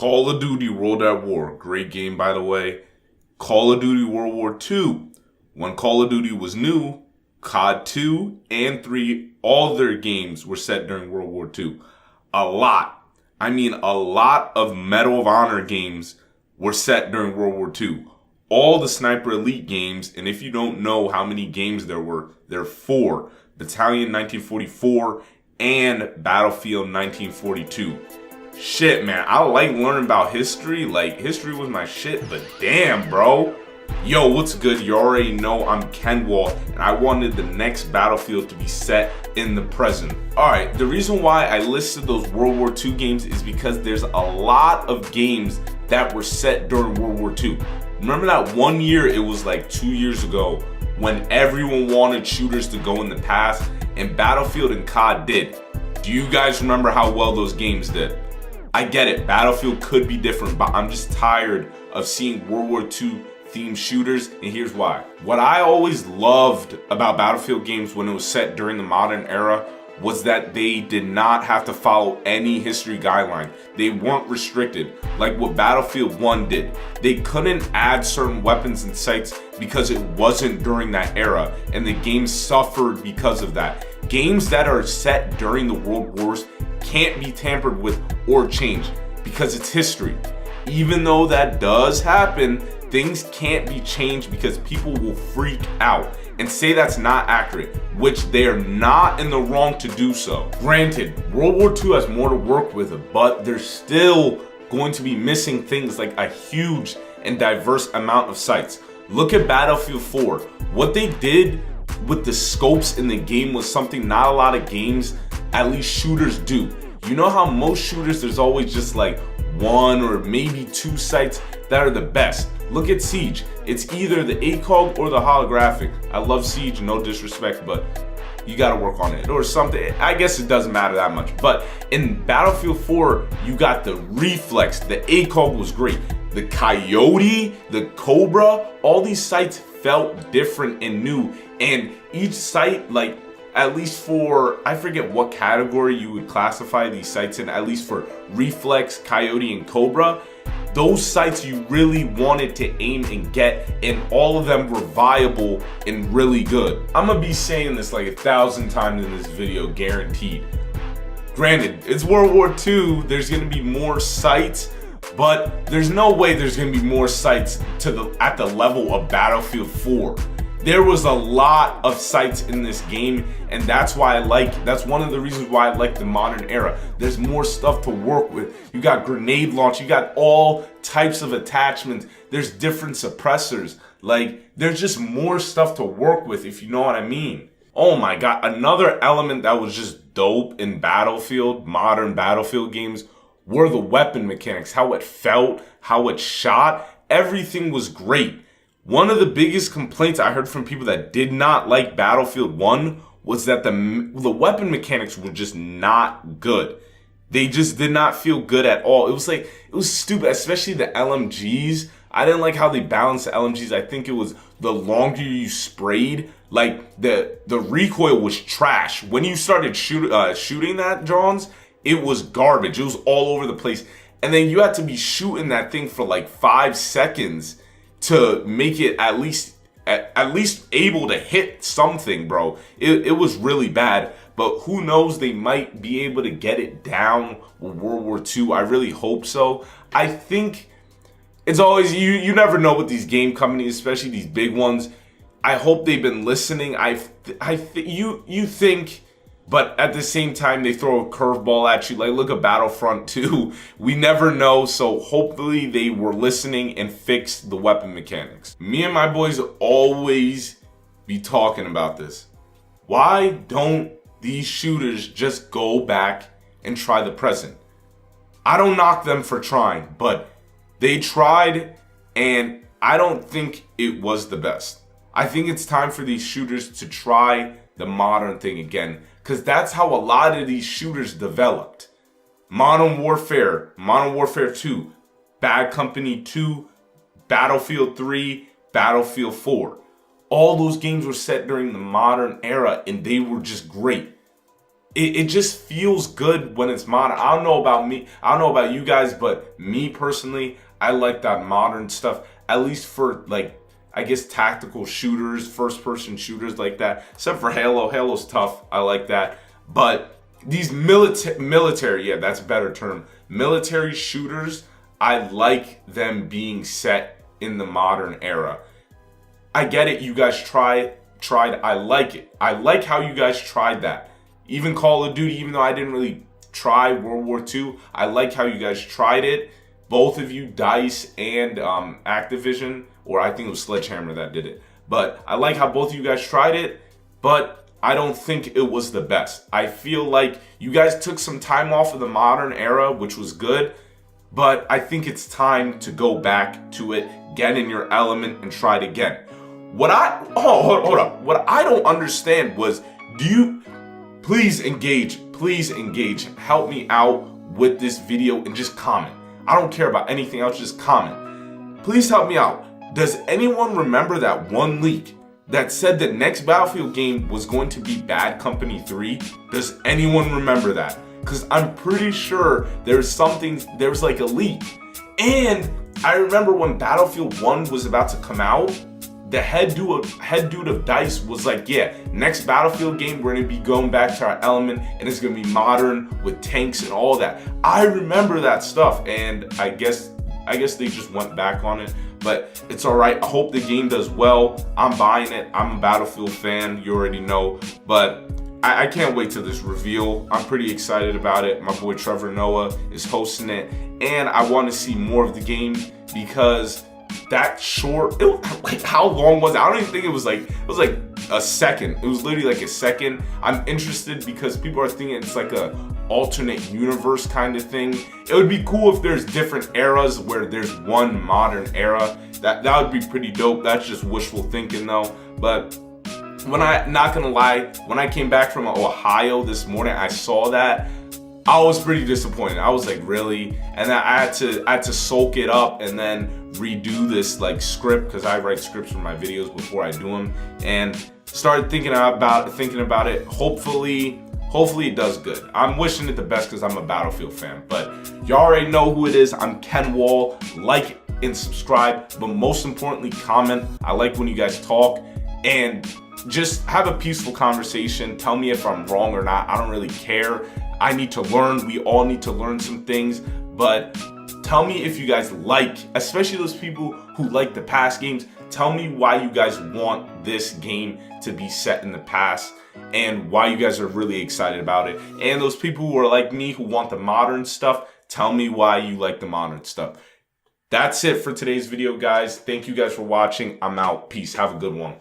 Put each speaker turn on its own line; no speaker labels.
Call of Duty World at War, great game by the way. Call of Duty World War II, when Call of Duty was new, COD 2 and 3, all their games were set during World War II. A lot of Medal of Honor games were set during World War II. All the Sniper Elite games, and if you don't know how many games there are 4. Battalion 1944 and Battlefield 1942. Shit, man, I like learning about history. Like, history was my shit, but damn, bro. Yo, what's good? You already know I'm Kenwall, and I wanted the next Battlefield to be set in the present. Alright, the reason why I listed those World War II games is because there's a lot of games that were set during World War II. Remember that one year, it was like 2 years ago, when everyone wanted shooters to go in the past, and Battlefield and COD did. Do you guys remember how well those games did? I get it, Battlefield could be different, but I'm just tired of seeing World War II themed shooters, and here's why. What I always loved about Battlefield games when it was set during the modern era was that they did not have to follow any history guideline. They weren't restricted, like what Battlefield 1 did. They couldn't add certain weapons and sights because it wasn't during that era, and the game suffered because of that. Games that are set during the World Wars can't be tampered with or changed because it's history. Even though that does happen, things can't be changed because people will freak out and say that's not accurate, which they are not in the wrong to do so. Granted, World War II has more to work with, but there's still going to be missing things like a huge and diverse amount of sights. Look at Battlefield 4. What they did with the scopes in the game was something not a lot of games, at least shooters, do. You know how most shooters, there's always just like 1 or maybe 2 sights that are the best. Look at Siege. It's either the ACOG or the holographic. I love Siege, no disrespect, but you gotta work on it or something. I guess it doesn't matter that much. But in Battlefield 4, you got the reflex. The ACOG was great. The Coyote, the Cobra, all these sights felt different and new. And each sight, like, at least for, I forget what category you would classify these sights in, at least for Reflex, Coyote, and Cobra, those sights you really wanted to aim and get, and all of them were viable and really good. I'm gonna be saying this like 1,000 times in this video, guaranteed. Granted, it's World War II, there's gonna be more sights, but there's no way there's gonna be more sights at the level of Battlefield 4. There was a lot of sights in this game, and that's one of the reasons why I like the modern era. There's more stuff to work with. You got grenade launch, you got all types of attachments, there's different suppressors. Like, there's just more stuff to work with, if you know what I mean. Oh my god, another element that was just dope in Battlefield, modern Battlefield games, were the weapon mechanics. How it felt, how it shot, everything was great. One of the biggest complaints I heard from people that did not like Battlefield 1 was that the weapon mechanics were just not good. They just did not feel good at all. It was stupid, especially the LMGs. I didn't like how they balanced the LMGs. I think it was the longer you sprayed, like the recoil was trash. When you started shooting that, Johns, it was garbage. It was all over the place. And then you had to be shooting that thing for like 5 seconds to make it at least able to hit something, bro. It was really bad, but who knows, they might be able to get it down with World War II. I really hope so. I think it's always, you never know with these game companies, especially these big ones. I hope they've been listening. You think, but at the same time, they throw a curveball at you. Like, look at Battlefront 2. We never know, so hopefully they were listening and fixed the weapon mechanics. Me and my boys always be talking about this. Why don't these shooters just go back and try the present? I don't knock them for trying, but they tried, and I don't think it was the best. I think it's time for these shooters to try the modern thing again, because that's how a lot of these shooters developed. Modern Warfare 2, Bad Company 2, Battlefield 3, Battlefield 4. All those games were set during the modern era, and they were just great. it just feels good when it's modern. I don't know about me. I don't know about you guys, but me personally, I like that modern stuff. At least for like, I guess tactical shooters, first person shooters like that. Except for Halo. Halo's tough. I like that. But these military, yeah, that's a better term. Military shooters, I like them being set in the modern era. I get it. You guys tried. I like it. I like how you guys tried that. Even Call of Duty, even though I didn't really try World War II, I like how you guys tried it. Both of you, DICE and Activision, or I think it was Sledgehammer that did it. But I like how both of you guys tried it, but I don't think it was the best. I feel like you guys took some time off of the modern era, which was good, but I think it's time to go back to it, get in your element, and try it again. Hold up. What I don't understand was, please engage, help me out with this video and just comment. I don't care about anything else, just comment. Please help me out. Does anyone remember that one leak that said the next Battlefield game was going to be Bad Company 3? Does anyone remember that? Because I'm pretty sure there was like a leak. And I remember when Battlefield 1 was about to come out, the head dude of DICE was like, yeah, next Battlefield game, we're gonna be going back to our element and it's gonna be modern with tanks and all that. I remember that stuff, and I guess they just went back on it, but it's all right. I hope the game does well. I'm buying it. I'm a Battlefield fan, you already know, but I can't wait till this reveal. I'm pretty excited about it. My boy Trevor Noah is hosting it, and I want to see more of the game because that short, like, how long was it? I don't even think it was like a second. It was literally like a second. I'm interested because people are thinking it's like a alternate universe kind of thing. It would be cool if there's different eras where there's one modern era. That would be pretty dope. That's just wishful thinking though. But not gonna lie, when I came back from Ohio this morning, I saw that. I was pretty disappointed. I was like, really? And then I had to soak it up and then redo this like script, because I write scripts for my videos before I do them, and started thinking about it. Hopefully it does good. I'm wishing it the best because I'm a Battlefield fan. But you already know who it is. I'm Ken Wall. Like and subscribe, but most importantly, comment. I like when you guys talk, and just have a peaceful conversation. Tell me if I'm wrong or not. I don't really care. I need to learn. We all need to learn some things, but tell me if you guys like, especially those people who like the past games, tell me why you guys want this game to be set in the past and why you guys are really excited about it. And those people who are like me who want the modern stuff, tell me why you like the modern stuff. That's it for today's video, guys. Thank you guys for watching. I'm out. Peace. Have a good one.